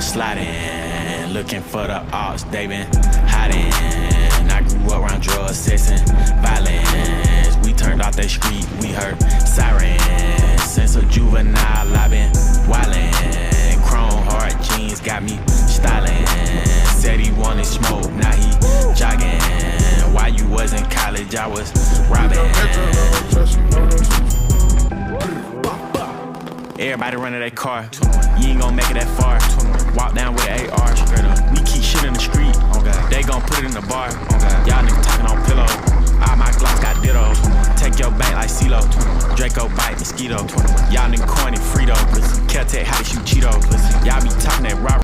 Sliding, looking for the ops, they been hiding. I grew up around drugs, sex, and violence. We turned off that street, we heard sirens. Since a juvenile, I been wildin'. Chrome hard jeans got me styling. Said he wanted smoke, now he jogging. While you was in college, I was robbing. Everybody running their car, you ain't gon' make it that far. Walk down with AR, we keep shit in the street, they gon' put it in the bar. Y'all niggas talking on pillow, all my Glocks got ditto. Take your bank like CeeLo, Draco bite mosquito. Y'all niggas corny Frito, Caltech how to shoot Cheeto. Y'all be talking that raw